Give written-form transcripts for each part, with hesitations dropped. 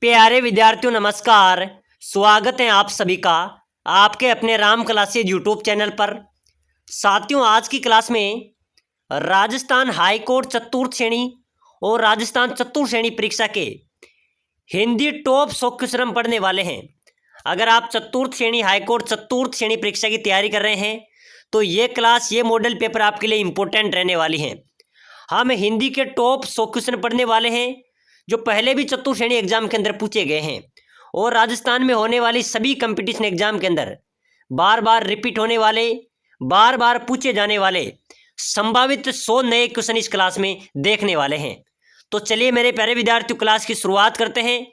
प्यारे विद्यार्थियों नमस्कार। स्वागत है आप सभी का आपके अपने राम क्लासेज यूट्यूब चैनल पर। साथियों, आज की क्लास में राजस्थान हाई कोर्ट चतुर्थ श्रेणी और राजस्थान चतुर्थ श्रेणी परीक्षा के हिंदी टॉप 100 क्वेश्चन हम पढ़ने वाले हैं। अगर आप चतुर्थ श्रेणी हाई कोर्ट चतुर्थ श्रेणी परीक्षा की तैयारी कर रहे हैं तो ये क्लास ये मॉडल पेपर आपके लिए इंपॉर्टेंट रहने वाली है। हम हिंदी के टॉप 100 क्वेश्चन पढ़ने वाले हैं जो पहले भी चतुर्थ श्रेणी एग्जाम के अंदर पूछे गए हैं और राजस्थान में होने वाली सभी कंपटीशन एग्जाम के अंदर बार बार रिपीट होने वाले, बार बार पूछे जाने वाले संभावित 100 नए क्वेश्चन इस क्लास में देखने वाले हैं। तो चलिए मेरे प्यारे विद्यार्थियों, क्लास की शुरुआत करते हैं।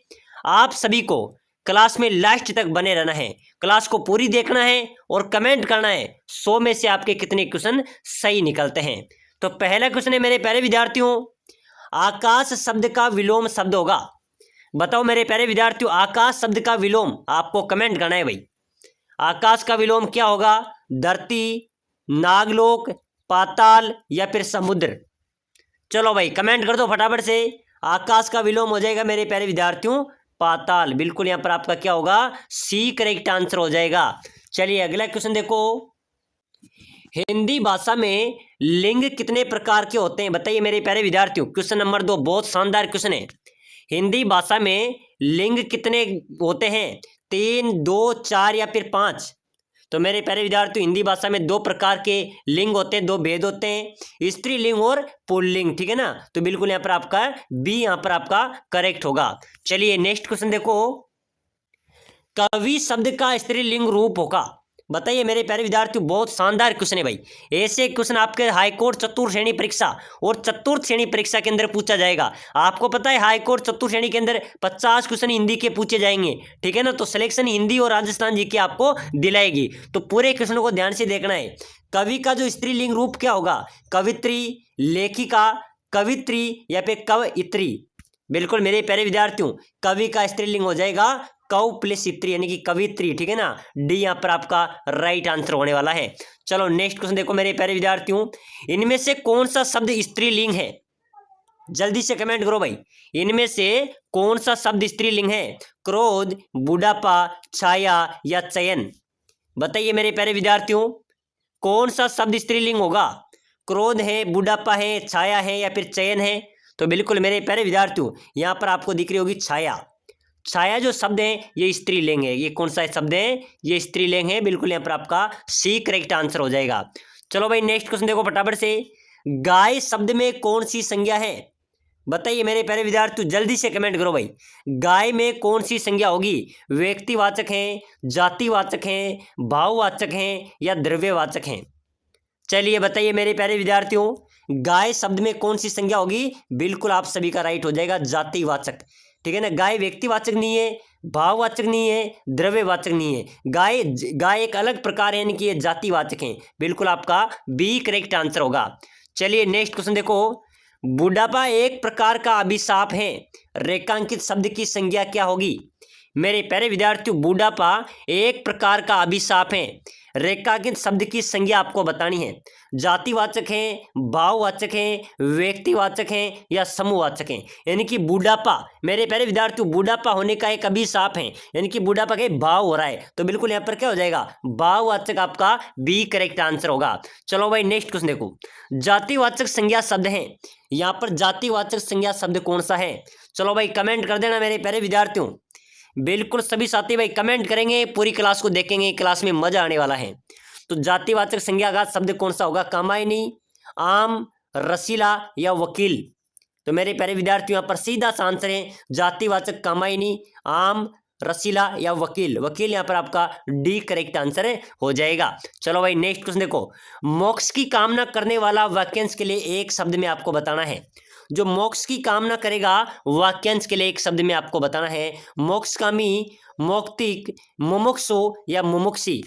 आप सभी को क्लास में लास्ट तक बने रहना है, क्लास को पूरी देखना है और कमेंट करना है 100 में से आपके कितने क्वेश्चन सही निकलते हैं। तो पहला क्वेश्चन है मेरे प्यारे विद्यार्थियों, आकाश शब्द का विलोम शब्द होगा। बताओ मेरे प्यारे विद्यार्थियों, आकाश शब्द का विलोम आपको कमेंट करना है भाई। आकाश का विलोम क्या होगा? धरती, नागलोक, पाताल या फिर समुद्र? चलो भाई कमेंट कर दो फटाफट से। आकाश का विलोम हो जाएगा मेरे प्यारे विद्यार्थियों पाताल। बिल्कुल यहाँ पर आपका क्या होगा? सी करेक्ट आंसर हो जाएगा। चलिए अगला क्वेश्चन देखो, हिंदी भाषा में लिंग कितने प्रकार के होते हैं? बताइए मेरे प्यारे विद्यार्थियों। क्वेश्चन नंबर 2 बहुत शानदार क्वेश्चन है। हिंदी भाषा में लिंग कितने होते हैं? 3, 2, 4 या फिर 5? तो मेरे प्यारे विद्यार्थियों, हिंदी भाषा में 2 प्रकार के लिंग होते हैं, 2 भेद होते हैं, स्त्रीलिंग और पुल्लिंग। ठीक है ना? तो बिल्कुल यहाँ पर आपका बी यहाँ पर आपका करेक्ट होगा। चलिए नेक्स्ट क्वेश्चन देखो, कवि शब्द का स्त्रीलिंग रूप होगा। बताइए मेरे प्यारे विद्यार्थियों, बहुत शानदार क्वेश्चन है भाई। ऐसे क्वेश्चन आपके हाईकोर्ट चतुर्थ श्रेणी परीक्षा और चतुर्थ श्रेणी परीक्षा के अंदर पूछा जाएगा। आपको पता है हाईकोर्ट चतुर्थ श्रेणी के अंदर 50 क्वेश्चन हिंदी के पूछे जाएंगे। ठीक है ना? तो सिलेक्शन हिंदी और राजस्थान जी की आपको दिलाएगी। तो पूरे क्वेश्चनों को ध्यान से देखना है। कवि का जो स्त्रीलिंग रूप क्या होगा? कवित्री, लेखिका, कवित्री या फिर कवयित्री? बिल्कुल मेरे प्यारे विद्यार्थियों, कवि का स्त्रीलिंग हो जाएगा कव प्लस इत्री यानी कि कवित्री। ठीक है ना? डी यहाँ पर आपका राइट आंसर होने वाला है। चलो नेक्स्ट क्वेश्चन देखो मेरे प्यारे विद्यार्थियों, इनमें से कौन सा शब्द स्त्रीलिंग है? जल्दी से कमेंट करो भाई। इनमें से कौन सा शब्द स्त्रीलिंग है? क्रोध, बुढ़ापा, छाया या चयन? बताइए मेरे प्यारे विद्यार्थियों, कौन सा शब्द स्त्रीलिंग होगा? क्रोध है, बुढ़ापा है, छाया है या फिर चयन है? तो बिल्कुल मेरे प्यारे विद्यार्थियों, यहाँ पर आपको दिख रही होगी छाया। छाया जो शब्द है ये स्त्रीलिंग है। ये कौन सा शब्द है? ये स्त्रीलिंग है। बिल्कुल यहाँ पर आपका सी करेक्ट आंसर हो जाएगा। चलो भाई नेक्स्ट क्वेश्चन देखो फटाफट से, गाय शब्द में कौन सी संज्ञा है? बताइए मेरे प्यारे विद्यार्थी, जल्दी से कमेंट करो भाई। गाय में कौन सी संज्ञा होगी? व्यक्तिवाचक है, जातिवाचक है, भाववाचक है या द्रव्यवाचक है? चलिए बताइए मेरे प्यारे विद्यार्थियों, गाय शब्द में कौन सी संज्ञा होगी? बिल्कुल आप सभी का राइट हो जाएगा जातिवाचक। ठीक है ना? गाय व्यक्तिवाचक नहीं है, भाववाचक नहीं है, द्रव्यवाचक नहीं है। गाय एक अलग प्रकार है, यानी कि ये जातिवाचक है। बिल्कुल आपका बी करेक्ट आंसर होगा। चलिए नेक्स्ट क्वेश्चन देखो, बुढ़ापा एक प्रकार का अभिशाप है, रेखांकित शब्द की संज्ञा क्या होगी? मेरे प्यारे विद्यार्थियों, बुढ़ापा एक प्रकार का अभिशाप है, रेखांकित शब्द की संज्ञा आपको बतानी है। जातिवाचक है, भाववाचक है, व्यक्तिवाचक है या समूहवाचक है? यानी कि बुढ़ापा, मेरे प्यारे विद्यार्थियों, बुढ़ापा होने का एक अभिशाप है, यानी कि बुढ़ापा के भाव हो रहा है। तो बिल्कुल यहाँ पर क्या हो जाएगा? भाववाचक आपका बी करेक्ट आंसर होगा। चलो भाई नेक्स्ट क्वेश्चन देखो, जातिवाचक संज्ञा शब्द है। यहाँ पर जातिवाचक संज्ञा शब्द कौन सा है? चलो भाई कमेंट कर देना मेरे प्यारे विद्यार्थियों। बिल्कुल सभी साथी भाई कमेंट करेंगे, पूरी क्लास को देखेंगे, क्लास में मजा आने वाला है। तो जातिवाचक संज्ञाघात शब्द कौन सा होगा? कामायनी, आम, रसीला या वकील? तो मेरे प्यारे विद्यार्थियों, यहाँ पर सीधा सा आंसर है जातिवाचक कामायनी, आम, रसीला या वकील। वकील यहाँ पर आपका डी करेक्ट आंसर हो जाएगा। चलो भाई नेक्स्ट क्वेश्चन देखो, मोक्ष की कामना करने वाला वाक्यांश के लिए एक शब्द में आपको बताना है। जो मोक्ष की कामना करेगा वाक्यांश के लिए एक शब्द में आपको बताना है। मोक्षकामी, मौक्तिक, मुमुक्षु या मुमुक्षी?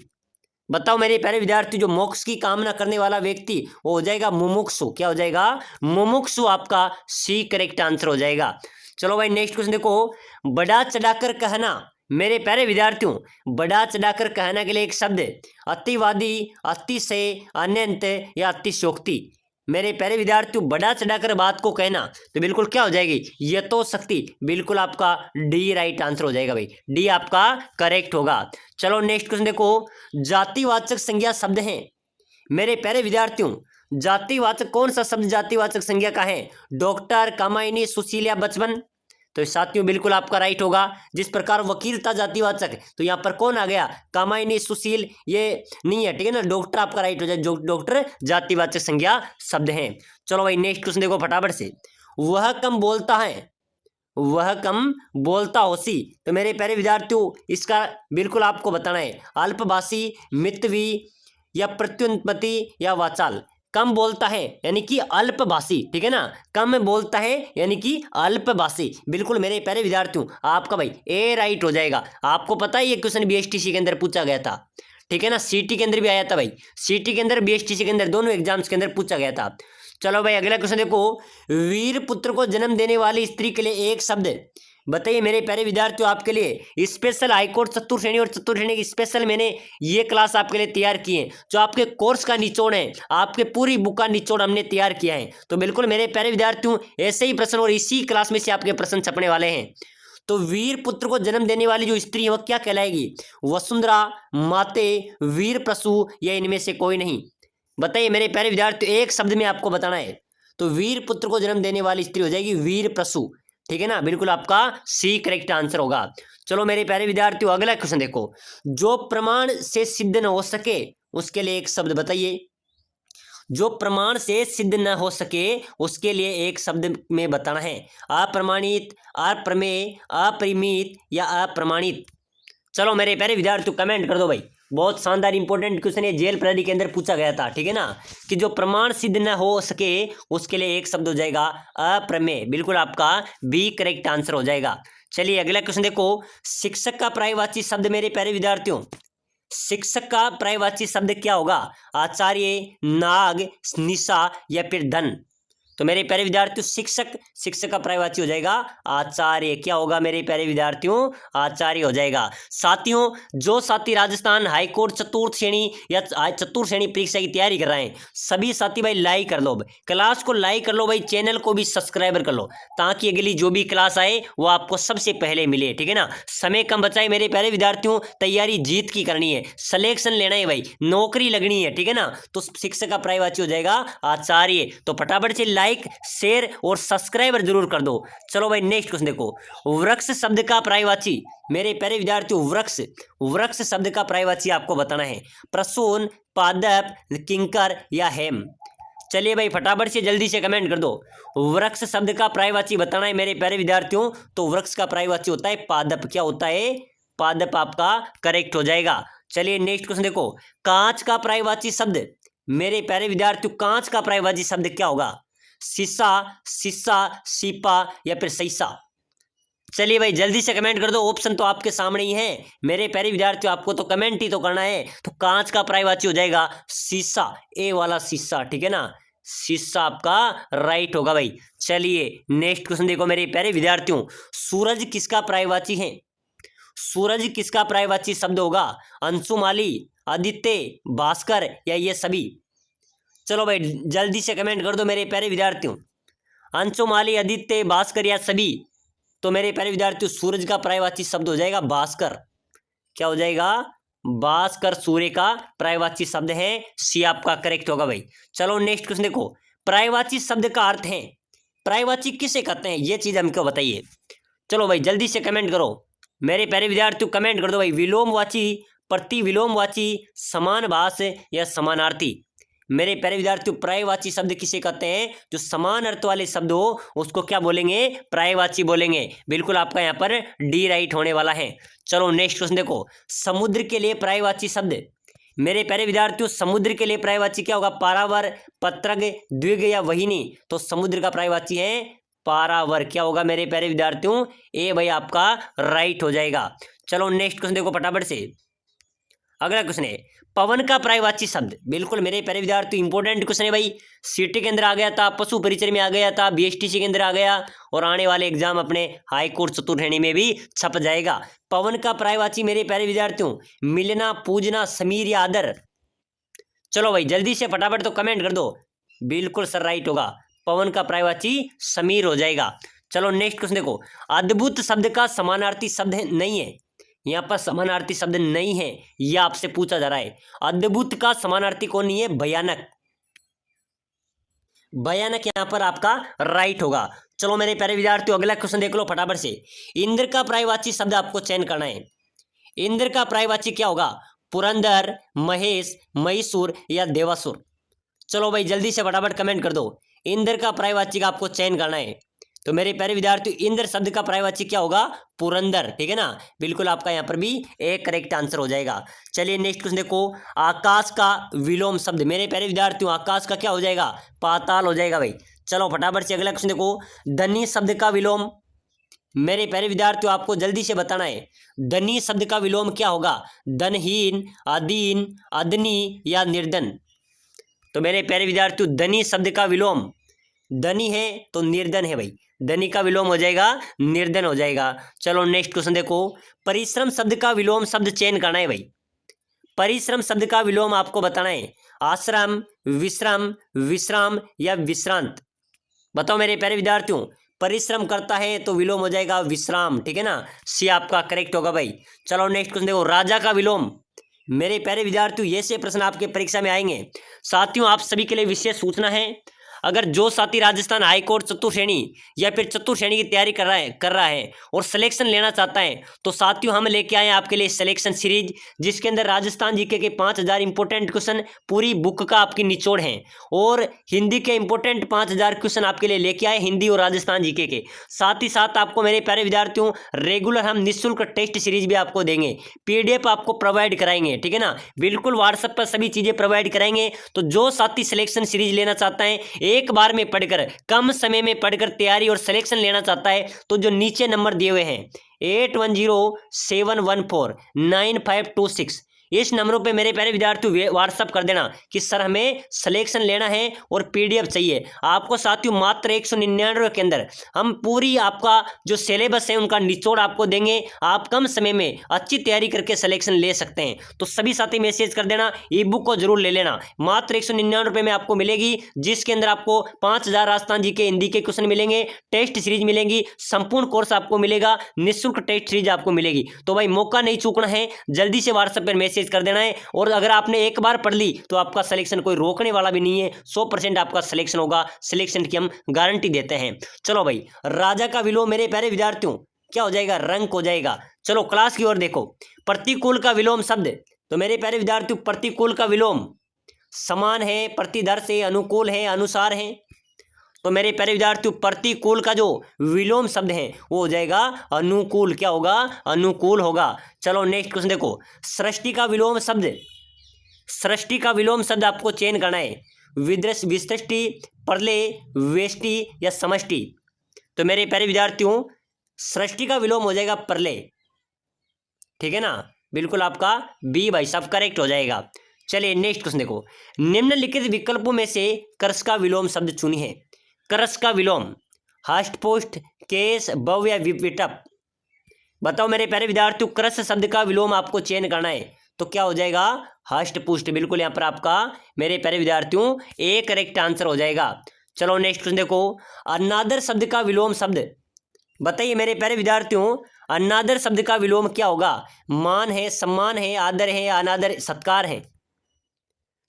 बताओ मेरे प्यारे विद्यार्थी, जो मोक्ष की कामना करने वाला व्यक्ति वो हो जाएगा मुमुक्षु। क्या हो जाएगा? मुमुक्षु आपका सी करेक्ट आंसर हो जाएगा। चलो भाई नेक्स्ट क्वेश्चन देखो, बढ़ा चढ़ाकर कहना। मेरे प्यारे विद्यार्थियों, बढ़ा चढ़ाकर कहना के लिए एक शब्द, अतिवादी, अतिशय, अनंत या अतिशयोक्ति? मेरे प्यारे विद्यार्थियों बढ़ा चढ़ाकर बात को कहना तो बिल्कुल क्या हो जाएगी, यथोशक्ति। बिल्कुल आपका डी राइट आंसर हो जाएगा भाई, डी आपका करेक्ट होगा। चलो नेक्स्ट क्वेश्चन देखो, जातिवाचक संज्ञा शब्द है। मेरे प्यारे विद्यार्थियों जातिवाचक कौन सा शब्द जातिवाचक संज्ञा का है, डॉक्टर, कामायनी, सुशील या बचपन। तो साथियों बिल्कुल आपका राइट होगा। जिस प्रकार वकील था जातिवाचक, तो यहाँ पर कौन आ गया, कामायनी, सुशील, ये नहीं है, ठीक है ना। डॉक्टर आपका राइट हो जाए, जो डॉक्टर जातिवाचक संज्ञा शब्द हैं। चलो भाई नेक्स्ट क्वेश्चन देखो फटाफट से, वह कम बोलता है, वह कम बोलता होसी। तो मेरे प्यारे विद्यार्थियों इसका बिल्कुल आपको बताना है, अल्पभाषी, मितवी या प्रत्युत्पत्ति या वाचाल। कम बोलता है यानी कि अल्पभाषी, ठीक है ना। कम बोलता है यानी कि अल्पभाषी। बिल्कुल मेरे प्यारे विद्यार्थियों आपका भाई ए राइट हो जाएगा। आपको पता है ये क्वेश्चन बीएसटीसी के अंदर पूछा गया था, ठीक है ना। सीटी के अंदर भी आया था भाई, सीटी के अंदर, बीएसटीसी के अंदर, दोनों एग्जाम्स के अंदर पूछा गया था। चलो भाई अगला क्वेश्चन देखो, वीर पुत्र को जन्म देने वाली स्त्री के लिए एक शब्द बताइए। मेरे प्यारे विद्यार्थियों आपके लिए स्पेशल हाईकोर्ट चतुर्श्रेणी और चतुर्श्रेणी की स्पेशल मैंने ये क्लास आपके लिए तैयार की है, जो आपके कोर्स का निचोड़ है, आपके पूरी बुक का निचोड़ हमने तैयार किया है। तो बिल्कुल मेरे प्यारे विद्यार्थियों ऐसे ही प्रश्न और इसी क्लास में से आपके प्रश्न छपने वाले हैं। तो वीर पुत्र को जन्म देने वाली जो स्त्री है वह क्या कहलाएगी, वसुंधरा, माते, वीर प्रसू या इनमें से कोई नहीं। बताइए मेरे प्यारे विद्यार्थियों एक शब्द में आपको बताना है। तो वीर पुत्र को जन्म देने वाली स्त्री हो जाएगी वीर प्रसू, ठीक है ना। बिल्कुल आपका सी करेक्ट आंसर होगा। चलो मेरे प्यारे विद्यार्थियों अगला क्वेश्चन देखो, जो प्रमाण से सिद्ध न हो सके उसके लिए एक शब्द बताइए। जो प्रमाण से सिद्ध न हो सके उसके लिए एक शब्द में बताना है, अप्रमाणित, अप्रमेय, अपरिमित या अप्रमाणित। चलो मेरे प्यारे विद्यार्थियों कमेंट कर दो भाई। बहुत शानदार इंपॉर्टेंट क्वेश्चन है, जेल प्रहरी के अंदर पूछा गया था, ठीक है ना। कि जो प्रमाण सिद्ध न हो सके उसके लिए एक शब्द हो जाएगा अप्रमेय। बिल्कुल आपका बी करेक्ट आंसर हो जाएगा। चलिए अगला क्वेश्चन देखो, शिक्षक का पर्यायवाची शब्द मेरे प्यारे विद्यार्थियों, शिक्षक का पर्यायवाची शब्द क्या होगा, आचार्य, नाग, निशा या फिर धन। तो मेरे प्यारे विद्यार्थियों शिक्षक का पर्यायवाची हो जाएगा आचार्य। क्या होगा मेरे प्यारे विद्यार्थियों, आचार्य हो जाएगा। साथियों जो साथी राजस्थान हाईकोर्ट चतुर्थ श्रेणी या चतुर्थ श्रेणी परीक्षा की तैयारी कर रहे हैं, सभी साथी भाई लाइक कर लो, क्लास को लाइक कर लो भाई, चैनल को भी सब्सक्राइबर कर लो, ताकि अगली जो भी क्लास आए वो आपको सबसे पहले मिले, ठीक है ना। समय कम बचाए मेरे प्यारे विद्यार्थियों, तैयारी जीत की करनी है, सिलेक्शन लेना है भाई, नौकरी लगनी है, ठीक है ना। तो शिक्षक का पर्यायवाची हो जाएगा आचार्य। तो फटाफट से लाइक, शेयर और सब्सक्राइबर जरूर कर दो। चलो भाई नेक्स्ट क्वेश्चन देखो, वृक्ष शब्द का पर्यायवाची मेरे प्यारे विद्यार्थियों, वृक्ष शब्द का पर्यायवाची आपको बताना है, प्रसून, पादप, किंकर या हेम। चलिए भाई फटाफट से जल्दी से कमेंट कर दो, वृक्ष शब्द का पर्यायवाची बताना है मेरे प्यारे विद्यार्थियों। तो वृक्ष का पर्यायवाची होता है पादप। क्या होता है, पादप आपका करेक्ट हो जाएगा। चलिए नेक्स्ट क्वेश्चन देखो, कांच का पर्यायवाची शब्द मेरे प्यारे विद्यार्थियों, कांच का पर्यायवाची शब्द क्या होगा, शीशा, शीशा, सीपा या फिर शीशा। चलिए भाई जल्दी से कमेंट कर दो, ऑप्शन तो आपके सामने ही है मेरे प्यारे विद्यार्थियों, आपको तो कमेंट ही तो करना है। तो कांच का पर्यायवाची हो जाएगा शीशा, ए वाला शीशा, ठीक है ना। शीशा आपका राइट होगा भाई। चलिए नेक्स्ट क्वेश्चन देखो मेरे प्यारे विद्यार्थियों, सूरज किसका पर्यायवाची है, सूरज किसका पर्यायवाची शब्द होगा, अंशुमाली, आदित्य, भास्कर या ये सभी। चलो भाई जल्दी से कमेंट कर दो मेरे प्यारे विद्यार्थियों, अंशुमाली, आदित्य, भास्कर या सभी। तो मेरे प्यारे विद्यार्थियों सूरज का पर्यायवाची शब्द हो जाएगा भास्कर। क्या हो जाएगा, भास्कर सूर्य का पर्यायवाची शब्द है, सी आपका करेक्ट होगा भाई। चलो नेक्स्ट क्वेश्चन देखो, पर्यायवाची शब्द का अर्थ है, पर्यायवाची किसे कहते हैं ये चीज हमको बताइए। चलो भाई जल्दी से कमेंट करो मेरे प्यारे विद्यार्थियों, कमेंट कर दो भाई, विलोमवाची, प्रतिविलोमवाची, समानभास या समानार्थी। मेरे प्यारे विद्यार्थियों पर्यायवाची शब्द किसे कहते हैं, जो समान अर्थ वाले शब्द हो उसको क्या बोलेंगे, पर्यायवाची बोलेंगे। बिल्कुल आपका यहाँ पर डी राइट होने वाला है। चलो नेक्स्ट क्वेश्चन देखो, समुद्र के लिए पर्यायवाची शब्द मेरे प्यारे विद्यार्थियों, समुद्र के लिए पर्यायवाची क्या होगा, पारावर, पत्रग, द्विग या वहिनी। तो समुद्र का पर्यायवाची है पारावर। क्या होगा मेरे प्यारे विद्यार्थियों, ए भाई आपका राइट हो जाएगा। चलो नेक्स्ट क्वेश्चन देखो फटाफट से, अगला क्वेश्चन है पवन का पर्यायवाची शब्द। बिल्कुल मेरे प्यारे विद्यार्थियों इंपॉर्टेंट क्वेश्चन है भाई, सीटी के अंदर आ गया था, पशु परिचय में आ गया था, बीएसटीसी के अंदर आ गया और आने वाले एग्जाम अपने हाईकोर्ट चतुर्श्रेणी में भी छप जाएगा। पवन का पर्यायवाची मेरे प्यारे विद्यार्थियों, मिलना, पूजना, समीर या आदर। चलो भाई जल्दी से फटाफट तो कमेंट कर दो बिल्कुल सर राइट होगा। पवन का पर्यायवाची समीर हो जाएगा। चलो नेक्स्ट क्वेश्चन देखो। अद्भुत शब्द का समानार्थी शब्द नहीं है, यहाँ पर समानार्थी शब्द नहीं है, यह आपसे पूछा जा रहा है। अद्भुत का समानार्थी कौन नहीं है? भयानक। भयानक यहाँ पर आपका राइट होगा। चलो मेरे प्यारे विद्यार्थियों अगला क्वेश्चन देख लो फटाफट से। इंद्र का पर्यायवाची शब्द आपको चयन करना है। इंद्र का पर्यायवाची क्या होगा? पुरंदर, महेश, मैसूर या देवासुर। चलो भाई जल्दी से फटाफट कमेंट कर दो। इंद्र का पर्यायवाची का आपको चयन करना है। तो मेरे प्यारे विद्यार्थियों इंद्र शब्द का पर्यायवाची क्या होगा? पुरंदर। ठीक है ना, बिल्कुल आपका यहाँ पर भी एक करेक्ट आंसर हो जाएगा। चलिए नेक्स्ट क्वेश्चन देखो। आकाश का विलोम शब्द, मेरे प्यारे विद्यार्थियों आकाश का क्या हो जाएगा? पाताल हो जाएगा भाई। चलो फटाफट से अगला क्वेश्चन देखो। धनी शब्द का विलोम, मेरे प्यारे विद्यार्थियों आपको जल्दी से बताना है। धनी शब्द का विलोम क्या होगा? धनहीन, अधीन, अदनी या निर्धन। तो मेरे प्यारे विद्यार्थियों धनी शब्द का विलोम, धनी है तो निर्धन है भाई, धनी का विलोम हो जाएगा निर्धन हो जाएगा। चलो नेक्स्ट क्वेश्चन देखो। परिश्रम शब्द का विलोम शब्द चयन करना है भाई। परिश्रम शब्द का विलोम आपको बताना है। आश्रम, विश्राम, विश्राम या विश्रांत। बताओ मेरे प्यारे विद्यार्थियों, परिश्रम करता है तो विलोम हो जाएगा विश्राम। ठीक है ना, सी आपका करेक्ट होगा भाई। चलो नेक्स्ट क्वेश्चन देखो। राजा का विलोम, मेरे प्यारे विद्यार्थियों ये से प्रश्न आपके परीक्षा में आएंगे। साथियों आप सभी के लिए विशेष सूचना है, अगर जो साथी राजस्थान हाईकोर्ट चतुर्थ श्रेणी या फिर चतुर्थ श्रेणी की तैयारी कर रहा है और सिलेक्शन लेना चाहता है, तो साथियों हम लेके आए आपके लिए सिलेक्शन सीरीज, जिसके अंदर राजस्थान जीके के 5000 इंपोर्टेंट क्वेश्चन पूरी बुक का आपकी निचोड़ है, और हिंदी के इंपोर्टेंट 5000 क्वेश्चन आपके लिए लेके आए, हिंदी और राजस्थान जीके के। साथ ही साथ आपको मेरे प्यारे विद्यार्थियों रेगुलर हम निःशुल्क टेस्ट सीरीज भी आपको देंगे, PDF आपको प्रोवाइड कराएंगे। ठीक है ना, बिल्कुल व्हाट्सएप पर सभी चीजें प्रोवाइड कराएंगे। तो जो साथी सिलेक्शन सीरीज लेना चाहता है, एक बार में पढ़कर कम समय में पढ़कर तैयारी और सिलेक्शन लेना चाहता है, तो जो नीचे नंबर दिए हुए हैं 8107149526, इस नंबरों पे मेरे प्यारे विद्यार्थियों व्हाट्सअप कर देना कि सर हमें सिलेक्शन लेना है और PDF चाहिए। आपको साथियों मात्र 199 के अंदर हम पूरी आपका जो सिलेबस है उनका निचोड़ आपको देंगे। आप कम समय में अच्छी तैयारी करके सिलेक्शन ले सकते हैं। तो सभी साथी मैसेज कर देना, ई बुक को जरूर ले लेना। मात्र 199 में आपको मिलेगी, जिसके अंदर आपको 5000 राजस्थान जी के हिंदी के क्वेश्चन मिलेंगे, टेस्ट सीरीज मिलेंगी, संपूर्ण कोर्स आपको मिलेगा, निःशुल्क टेस्ट सीरीज आपको मिलेगी। तो भाई मौका नहीं चूकना है, जल्दी से व्हाट्सएप पर मैसेज कर देना है। और अगर आपने एक बार पढ़ ली तो आपका सिलेक्शन कोई रोकने वाला भी नहीं है, 100% आपका सिलेक्शन होगा, सिलेक्शन की हम गारंटी देते हैं। चलो भाई राजा का विलोम मेरे प्यारे विद्यार्थियों क्या हो जाएगा? रंक हो जाएगा। चलो क्लास की ओर देखो। प्रतिकूल का विलोम शब्द, तो मेरे प्यारे विद्यार्थियों प्रतिकूल का विलोम समान है, प्रतिदर्श है, अनुकूल है, अनुसार है। तो मेरे प्यारे विद्यार्थियों प्रतिकूल का जो विलोम शब्द है वो हो जाएगा अनुकूल। क्या होगा? अनुकूल होगा। चलो नेक्स्ट क्वेश्चन देखो। सृष्टि का विलोम शब्द, सृष्टि का विलोम शब्द आपको चयन करना है। विसृष्टि, प्रलय, वेष्टि या समष्टि। तो मेरे प्यारे विद्यार्थियों सृष्टि का विलोम हो जाएगा प्रलय। ठीक है ना, बिल्कुल आपका बी भाई साहब करेक्ट हो जाएगा। चलिए नेक्स्ट क्वेश्चन देखो। निम्नलिखित विकल्पों में से क्रस का विलोम शब्द चुनिए। क्रस का विलोम हष्टपुष्ट, केस, भव या विटप। बताओ मेरे प्यारे विद्यार्थियों क्रस शब्द का विलोम आपको चयन करना है, तो क्या हो जाएगा? हष्टपुष्ट। बिल्कुल यहाँ पर आपका मेरे प्यारे विद्यार्थियों एक करेक्ट आंसर हो जाएगा। चलो नेक्स्ट क्वेश्चन देखो। अनादर शब्द का विलोम शब्द, बताइए मेरे प्यारे विद्यार्थियों अनादर शब्द का विलोम क्या होगा? मान है, सम्मान है, आदर है, अनादर सत्कार है।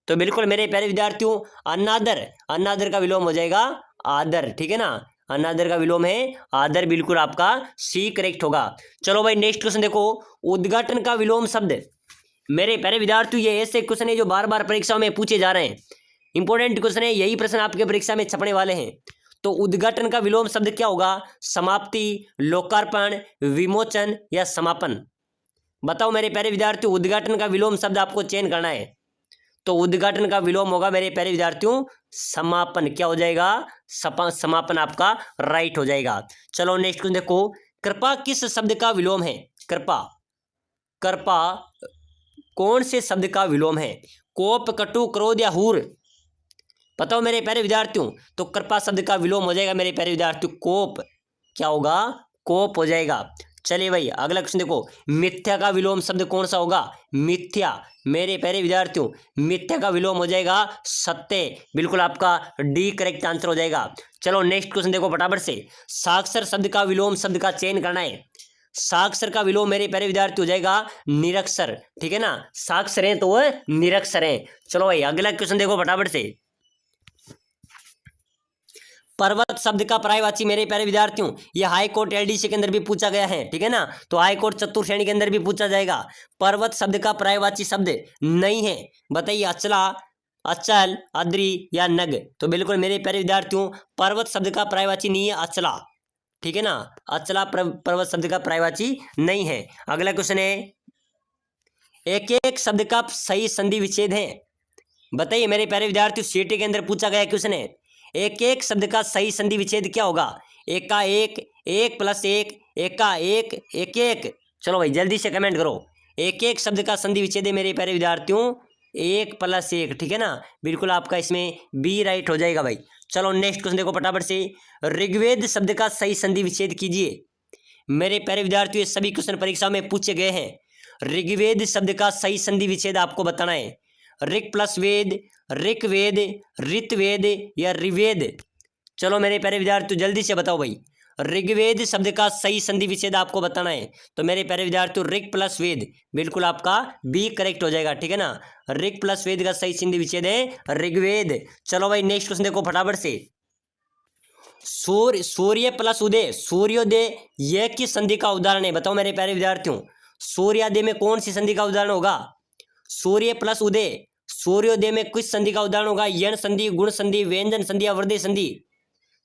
तो बिल्कुल मेरे प्यारे विद्यार्थियों अनादर, अनादर का विलोम हो जाएगा आदर। ठीक है ना, अनादर का विलोम है आदर, बिल्कुल आपका सी करेक्ट होगा। चलो भाई नेक्स्ट क्वेश्चन देखो। उद्घाटन का विलोम शब्द, मेरे प्यारे विद्यार्थियों ये ऐसे क्वेश्चन है जो बार बार परीक्षाओं में पूछे जा रहे हैं, इंपॉर्टेंट क्वेश्चन है, यही प्रश्न आपके परीक्षा में छपने वाले हैं। तो उद्घाटन का विलोम शब्द क्या होगा? समाप्ति, लोकार्पण, विमोचन या समापन। बताओ मेरे प्यारे विद्यार्थियों उद्घाटन का विलोम शब्द आपको चयन करना है, तो उद्घाटन का विलोम होगा मेरे प्यारे विद्यार्थियों समापन। क्या हो जाएगा? समापन आपका राइट हो जाएगा। चलो नेक्स्ट क्वेश्चन देखो। कृपा किस शब्द का विलोम है? कृपा, कृपा कौन से शब्द का विलोम है? कोप, कटु, क्रोध या हूर। बताओ मेरे प्यारे विद्यार्थियों, तो कृपा शब्द का विलोम हो जाएगा मेरे प्यारे विद्यार्थियों कोप। क्या होगा? कोप हो जाएगा। चलिए भाई अगला क्वेश्चन देखो, मिथ्या का विलोम शब्द कौन सा होगा? मिथ्या। मेरे प्यारे विद्यार्थियों, मिथ्या का विलोम हो जाएगा सत्य। बिल्कुल आपका डी करेक्ट आंसर हो जाएगा। चलो नेक्स्ट क्वेश्चन देखो फटाफट से, साक्षर शब्द का विलोम शब्द का चयन करना है। साक्षर का विलोम मेरे प्यारे विद्यार्थी हो जाएगा निरक्षर, ठीक है ना, साक्षर है तो वह निरक्षर है। चलो भाई अगला क्वेश्चन देखो फटाफट से, पर्वत शब्द का पर्यायवाची मेरे प्यारे विद्यार्थियों, ये हाई कोर्ट एलडीसी के अंदर भी पूछा गया है, ठीक है ना, तो हाई कोर्ट चतुर्थ श्रेणी के अंदर भी पूछा जाएगा। पर्वत शब्द का पर्यायवाची शब्द नहीं है, बताइए अचला, अचल, अद्री या नग? तो बिल्कुल मेरे प्यारे विद्यार्थियों, पर्वत शब्द का पर्यायवाची नहीं है अचला, ठीक है ना, अचला पर्वत शब्द का पर्यायवाची नहीं है। अगला क्वेश्चन है, एक एक शब्द का सही संधि विच्छेद है, बताइए मेरे प्यारे विद्यार्थियों, सीटी के अंदर पूछा गया क्वेश्चन है, एक एक शब्द का सही संधि विच्छेद क्या होगा? एक का एक, एक प्लस एक, एक का एक, एक एक। चलो भाई जल्दी से कमेंट करो, एक एक शब्द का संधि विच्छेद है मेरे प्यारे विद्यार्थियों एक प्लस एक, ठीक है ना, बिल्कुल आपका इसमें बी राइट हो जाएगा भाई। चलो नेक्स्ट क्वेश्चन देखो फटाफट से, ऋग्वेद शब्द का सही संधि विच्छेद कीजिए। मेरे प्यारे विद्यार्थियों, ये सभी क्वेश्चन परीक्षा में पूछे गए हैं। ऋग्वेद शब्द का सही संधि विच्छेद आपको बताना है। ऋक प्लस वेद, ऋग्वेद, ऋतवेद या ऋवेद? चलो मेरे प्यारे विद्यार्थियों जल्दी से बताओ भाई, ऋग्वेद शब्द का सही संधि विच्छेद आपको बताना है। तो मेरे प्यारे विद्यार्थियों ऋक प्लस वेद, बिल्कुल आपका बी करेक्ट हो जाएगा, ठीक है ना, ऋक प्लस वेद का सही संधि विच्छेद है ऋग्वेद। चलो भाई नेक्स्ट क्वेश्चन देखो फटाफट से, सूर्य प्लस उदय, सूर्योदय, यह किस संधि का उदाहरण है? बताओ मेरे प्यारे विद्यार्थियों, सूर्योदय में कौन सी संधि का उदाहरण होगा? सूर्य प्लस उदय, सूर्योदय में किस संधि का उदाहरण होगा? यण संधि, गुण संधि, व्यंजन संधि या वृद्धि संधि?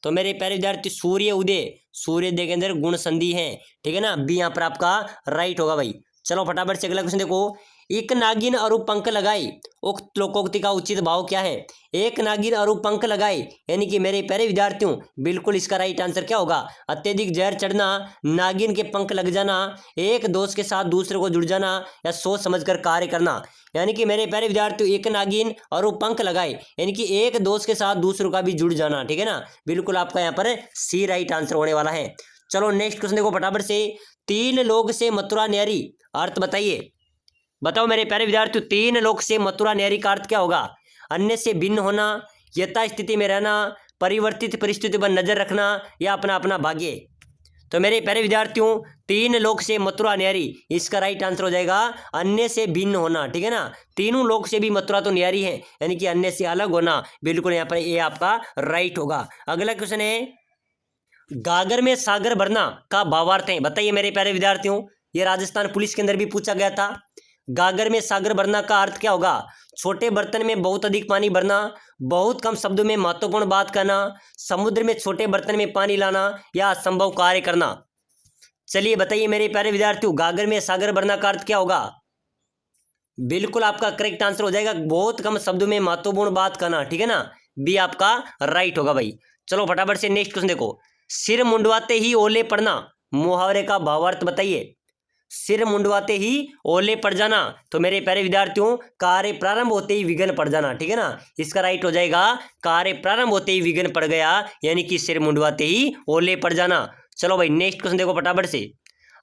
तो मेरे प्यारे विद्यार्थी सूर्य उदय, सूर्योदय के अंदर गुण संधि है, ठीक है ना, बी यहाँ पर आपका राइट होगा भाई। चलो फटाफट से अगला क्वेश्चन देखो, एक नागिन और पंख लगाई, उक्त लोकोक्ति का उचित भाव क्या है? एक नागिन और पंख लगाई, यानी कि मेरे प्यारे विद्यार्थियों बिल्कुल इसका राइट आंसर क्या होगा? अत्यधिक जहर चढ़ना, नागिन के पंख लग जाना, एक दोस्त के साथ दूसरे को जुड़ जाना या सोच समझकर कार्य करना। यानी कि मेरे प्यारे विद्यार्थियों एक नागिन और वो पंख लगाए, यानी कि एक दोस्त के साथ दूसरों का भी जुड़ जाना, ठीक है ना, बिल्कुल आपका यहाँ पर सी राइट आंसर होने वाला है। चलो नेक्स्ट क्वेश्चन देखो फटाफट से, तीन लोग से मथुरा न्यारी, अर्थ बताइए। बताओ मेरे प्यारे विद्यार्थियों, तीन लोग से मथुरा न्यारी का अर्थ क्या होगा? अन्य से भिन्न होना, यथास्थिति में रहना, परिवर्तित परिस्थिति पर नजर रखना या अपना अपना भाग्य? तो मेरे प्यारे विद्यार्थियों तीन लोग से मथुरा न्यारी, इसका राइट आंसर हो जाएगा अन्य से भिन्न होना, ठीक है ना, तीनों लोग से भी मथुरा तो न्यारी है, यानी कि अन्य से अलग होना, बिल्कुल यहाँ पर ये आपका राइट होगा। अगला क्वेश्चन है, गागर में सागर भरना का भावार्थ है, बताइए मेरे प्यारे विद्यार्थियों, ये राजस्थान पुलिस के अंदर भी पूछा गया था। गागर में सागर भरना का अर्थ क्या होगा? छोटे बर्तन में बहुत अधिक पानी भरना, बहुत कम शब्दों में महत्वपूर्ण बात करना, समुद्र में छोटे बर्तन में पानी लाना या असंभव कार्य करना। चलिए बताइए मेरे प्यारे विद्यार्थियों, गागर में सागर भरना का अर्थ क्या होगा? बिल्कुल आपका करेक्ट आंसर हो जाएगा बहुत कम शब्दों में महत्वपूर्ण बात करना, ठीक है ना, बी आपका राइट होगा भाई। चलो फटाफट से नेक्स्ट क्वेश्चन देखो, सिर मुंडवाते ही ओले पड़ना, मुहावरे का भावार्थ बताइए। सिर मुंडवाते ही ओले पड़ जाना, तो मेरे प्यारे विद्यार्थियों कार्य प्रारंभ होते ही विघ्न पड़ जाना, ठीक है ना, इसका राइट हो जाएगा कार्य प्रारंभ होते ही विघ्न पड़ गया, यानी कि सिर मुंडवाते ही ओले पड़ जाना। चलो भाई नेक्स्ट क्वेश्चन देखो फटाफट से,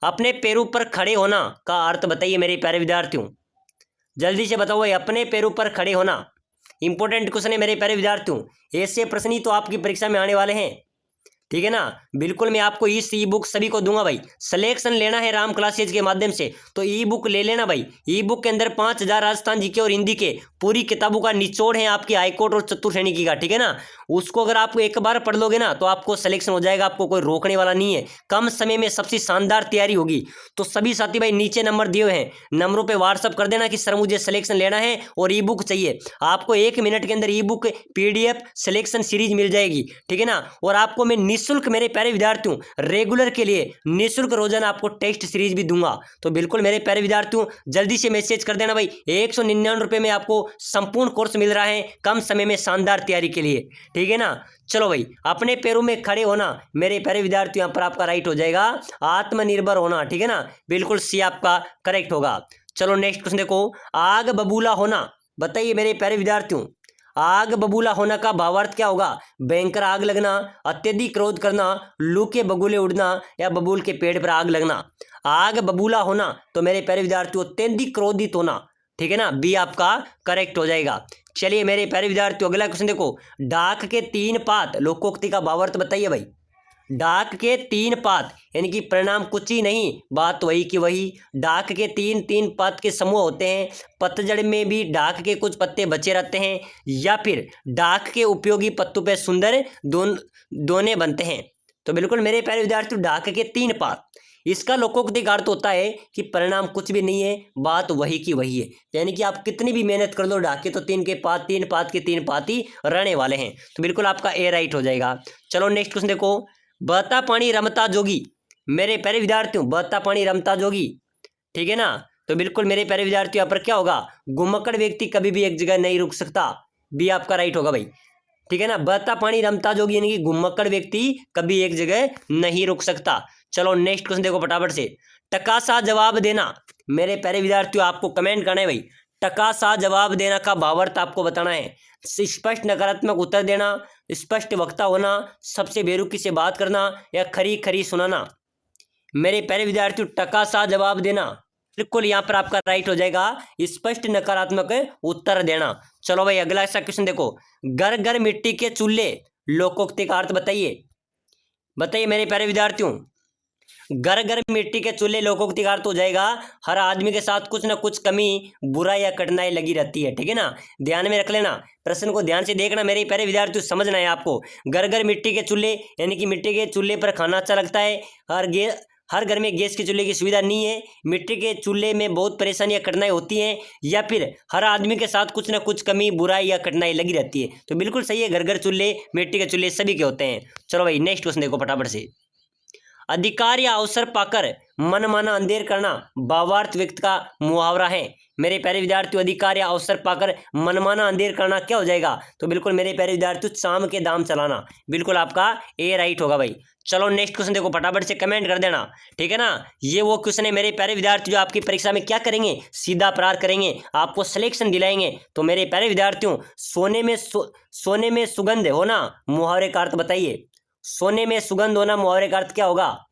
अपने पैरों पर खड़े होना का अर्थ बताइए मेरे प्यारे विद्यार्थियों, जल्दी से बताओ भाई, अपने पैरों पर खड़े होना इंपॉर्टेंट क्वेश्चन है मेरे प्यारे विद्यार्थियों, ऐसे प्रश्न ही तो आपकी परीक्षा में आने वाले हैं, ठीक है ना। बिल्कुल मैं आपको इस ई बुक सभी को दूंगा भाई, सिलेक्शन लेना है राम क्लासेज के माध्यम से तो ई बुक ले लेना भाई। ई बुक के अंदर 5000 राजस्थान जीके और हिंदी के पूरी किताबों का निचोड़ है आपकी हाईकोर्ट और चतुर्थ श्रेणी की का, ठीक है ना, उसको अगर आप एक बार पढ़ लोगे ना तो आपको सिलेक्शन हो जाएगा, आपको कोई रोकने वाला नहीं है, कम समय में सबसे शानदार तैयारी होगी। तो सभी साथी भाई नीचे नंबर दिए हुए हैं, नंबरों पे व्हाट्सअप कर देना कि सर मुझे सिलेक्शन लेना है और ई बुक चाहिए, आपको 1 मिनट के अंदर ebook PDF selection series मिल जाएगी, ठीक है ना। और आपको मैं निःशुल्क मेरे प्यारे विद्यार्थियों रेगुलर के लिए निःशुल्क रोजाना आपको टेस्ट सीरीज भी दूंगा, तो बिल्कुल मेरे प्यारे विद्यार्थियों जल्दी से मैसेज कर देना भाई। 199 रुपये में आपको संपूर्ण कोर्स मिल रहा है कम समय में शानदार तैयारी के लिए, ठीक है ना। चलो भाई अपने पैरों में खड़े होना मेरे प्यारे विद्यार्थियों यहाँ पर आपका राइट हो जाएगा आत्मनिर्भर होना, ठीक है ना, बिल्कुल सी आपका करेक्ट होगा। चलो नेक्स्ट क्वेश्चन देखो, आग बबूला होना, बताइए मेरे प्यारे विद्यार्थियों आग बबूला होना का भावार्थ क्या होगा? भयंकर आग लगना, अत्यधिक क्रोध करना, लू के बगुले उड़ना या बबूल के पेड़ पर आग लगना। आग बबूला होना, तो मेरे प्यारे विद्यार्थियों अत्यधिक क्रोधित होना, ठीक है ना, बी आपका करेक्ट हो जाएगा। चलिए मेरे प्यारे विद्यार्थियों अगला क्वेश्चन देखो, डाक के 3 पात लोकोक्ति का भावार्थ बताइए भाई। डाक के 3 पात यानी कि परिणाम कुछ ही नहीं, बात वही की वही। डाक के 3 पात के समूह होते हैं, पतझड़ में भी डाक के कुछ पत्ते बचे रहते हैं, या फिर डाक के उपयोगी पत्तों पे सुंदर दोने बनते हैं। तो बिल्कुल मेरे प्यारे विद्यार्थियों डाक के 3 पात, इसका लोकोक्ति का अर्थ होता है कि परिणाम कुछ भी नहीं है, बात वही की वही है। यानी कि आप कितनी भी मेहनत कर लो, डाके तो 3 पात के 3 पात ही रहने वाले हैं। तो बिल्कुल आपका ए राइट हो जाएगा। चलो नेक्स्ट क्वेश्चन देखो, बहता पानी रमता जोगी, मेरे प्यारे विद्यार्थियों बहता पानी रमता जोगी, ठीक है ना। तो बिल्कुल मेरे प्यारे विद्यार्थियों यहाँ पर क्या होगा, घुमक्कड़ व्यक्ति कभी भी एक जगह नहीं रुक सकता, बी आपका राइट होगा भाई, ठीक है ना। बहता पानी रमता जोगी यानी कि घुमक्कड़ व्यक्ति कभी एक जगह नहीं रुक सकता। चलो नेक्स्ट क्वेश्चन देखो फटाफट से, टका सा जवाब देना, मेरे प्यारे विद्यार्थियों आपको कमेंट करना है भाई, टका सा जवाब देना का भावार्थ आपको बताना है। स्पष्ट नकारात्मक उत्तर देना, स्पष्ट वक्ता होना, सबसे बेरुखी से बात करना, या खरी खरी सुनाना। मेरे प्यारे विद्यार्थियों टका सा जवाब देना, बिल्कुल यहाँ पर आपका राइट हो जाएगा, स्पष्ट नकारात्मक उत्तर देना। चलो भाई अगला ऐसा क्वेश्चन देखो, घर घर मिट्टी के चूल्हे लोकोक्ति का अर्थ बताइए। बताइए मेरे प्यारे विद्यार्थियों, घर घर मिट्टी के चूल्हे लोकोक्ति का अर्थ हो जाएगा, हर आदमी के साथ कुछ ना कुछ कमी, बुराई या कठिनाई लगी रहती है, ठीक है ना। ध्यान में रख लेना, प्रश्न को ध्यान से देखना मेरे प्यारे विद्यार्थियों, समझना है आपको। घर घर मिट्टी के चूल्हे यानी कि मिट्टी के चूल्हे पर खाना अच्छा लगता है, हर घर में गैस के चूल्हे की सुविधा नहीं है, मिट्टी के चूल्हे में बहुत परेशानी या कठिनाई होती है, या फिर हर आदमी के साथ कुछ ना कुछ कमी, बुराई या कठिनाई लगी रहती है। तो बिल्कुल सही है, घर घर चूल्हे मिट्टी के चूल्हे सभी के होते हैं। चलो भाई नेक्स्ट क्वेश्चन देखो फटाफट से, अधिकार या अवसर पाकर मनमाना अंधेर करना भावार्थ व्यक्त का मुहावरा है। मेरे प्यारे विद्यार्थियों अधिकार या अवसर पाकर मनमाना अंधेर करना क्या हो जाएगा, तो बिल्कुल मेरे प्यारे विद्यार्थियों शाम के दाम चलाना, बिल्कुल आपका ए राइट होगा भाई। चलो नेक्स्ट क्वेश्चन देखो फटाफट से कमेंट कर देना, ठीक है ना। ये वो क्वेश्चन है मेरे प्यारे विद्यार्थी जो आपकी परीक्षा में क्या करेंगे, सीधा प्रहार करेंगे, आपको सिलेक्शन दिलाएंगे। तो मेरे प्यारे विद्यार्थियों सोने में सुगंध होना मुहावरे का अर्थ बताइए। सोने में सुगंध होना मुहावरे का अर्थ क्या होगा,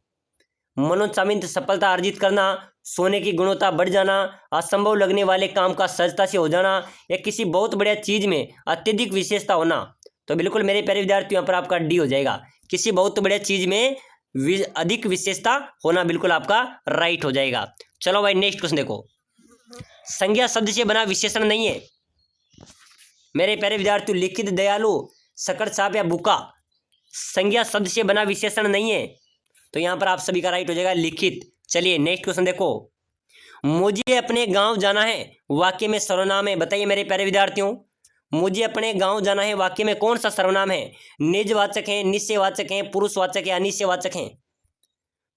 मनोचामित सफलता अर्जित करना, सोने की गुणवत्ता बढ़ जाना, असंभव लगने वाले काम का सहजता से हो जाना, या किसी बहुत बढ़िया चीज में अत्यधिक विशेषता होना। तो बिल्कुल मेरे प्यारे विद्यार्थियों यहाँ पर आपका डी हो जाएगा, किसी बहुत बढ़िया चीज में अधिक विशेषता होना, बिल्कुल आपका राइट हो जाएगा। चलो भाई नेक्स्ट क्वेश्चन देखो, संज्ञा शब्द से बना विशेषण नहीं है। मेरे प्यारे विद्यार्थियों लिखित, दयालु, सकट साप या बुका, संज्ञा शब्द से बना विशेषण नहीं है, तो यहां पर आप सभी का राइट हो जाएगा लिखित। चलिए नेक्स्ट क्वेश्चन देखो, मुझे अपने गांव जाना है वाक्य में सर्वनाम है। बताइए मेरे प्यारे विद्यार्थियों, मुझे अपने गांव जाना है वाक्य में कौन सा सर्वनाम है, निजवाचक है, निश्चयवाचक है, पुरुषवाचक या अनिश्चयवाचक है।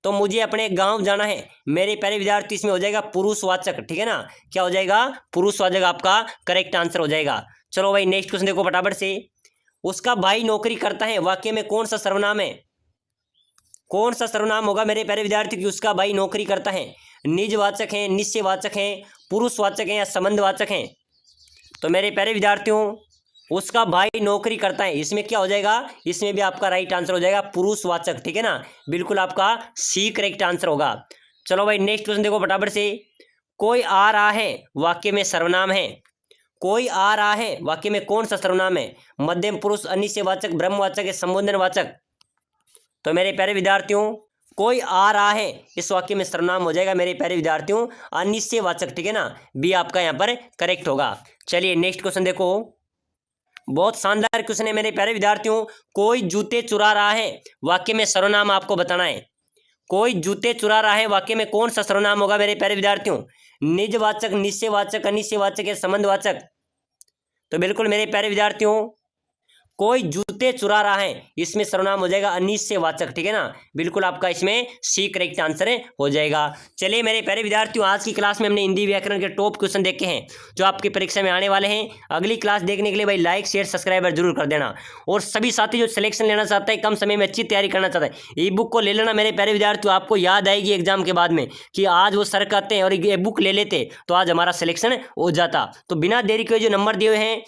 तो मुझे अपने गांव जाना है मेरे प्यारे विद्यार्थी इसमें हो जाएगा पुरुषवाचक, ठीक है ना। क्या हो जाएगा, पुरुषवाचक आपका करेक्ट आंसर हो जाएगा। चलो भाई नेक्स्ट क्वेश्चन देखो फटाफट से, उसका भाई नौकरी करता है वाक्य में कौन सा सर्वनाम है, कौन सा सर्वनाम होगा मेरे प्यारे विद्यार्थी की उसका भाई नौकरी करता है, निजवाचक है, निश्चयवाचक है, पुरुषवाचक है या संबंधवाचक है। तो मेरे प्यारे विद्यार्थियों उसका भाई नौकरी करता है, इसमें क्या हो जाएगा, इसमें भी आपका राइट आंसर हो जाएगा पुरुषवाचक, ठीक है ना, बिल्कुल आपका सी करेक्ट आंसर होगा। चलो भाई नेक्स्ट क्वेश्चन देखो फटाफट से, कोई आ रहा है वाक्य में सर्वनाम है, कोई आ रहा है वाक्य में कौन सा सर्वनाम है, मध्यम पुरुष, अनिश्चयवाचक, ब्रह्मवाचक या संबोधनवाचक। तो मेरे प्यारे विद्यार्थियों कोई आ रहा है इस वाक्य में सर्वनाम हो जाएगा मेरे प्यारे विद्यार्थियों अनिश्चयवाचक, ठीक है ना, बी आपका यहाँ पर करेक्ट होगा। चलिए नेक्स्ट क्वेश्चन देखो, बहुत शानदार क्वेश्चन है मेरे प्यारे विद्यार्थियों, कोई जूते चुरा रहा है वाक्य में सर्वनाम आपको बताना है। कोई जूते चुरा रहा है वाक्य में कौन सा सर्वनाम होगा मेरे प्यारे विद्यार्थियों, निजवाचक, निश्चयवाचक, अनिश्चयवाचक या संबंधवाचक। तो बिल्कुल मेरे प्यारे विद्यार्थियों कोई जूते चुरा रहा है इसमें सर्वनाम हो जाएगा अनिश्चयवाचक, ठीक है ना, बिल्कुल आपका इसमें सी करेक्ट आंसर हो जाएगा। चलिए मेरे प्यारे विद्यार्थियों आज की क्लास में हमने हिंदी व्याकरण के टॉप क्वेश्चन देखे हैं जो आपकी परीक्षा में आने वाले हैं। अगली क्लास देखने के लिए भाई लाइक शेयर सब्सक्राइबर जरूर कर देना, और सभी साथी जो सिलेक्शन लेना चाहता है, कम समय में अच्छी तैयारी करना चाहता है, ई बुक को ले लेना मेरे प्यारे विद्यार्थियों। आपको याद आएगी एग्जाम के बाद में कि आज वो सर कहते हैं और ये बुक ले लेते तो आज हमारा सिलेक्शन हो जाता। तो बिना देरी के जो नंबर दिए हुए हैं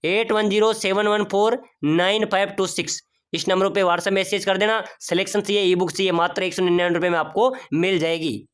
8107149526 इस नंबर पे व्हाट्सएप मैसेज कर देना। सिलेक्शन चाहिए, ई बुक चाहिए, मात्र 199 रुपये में आपको मिल जाएगी।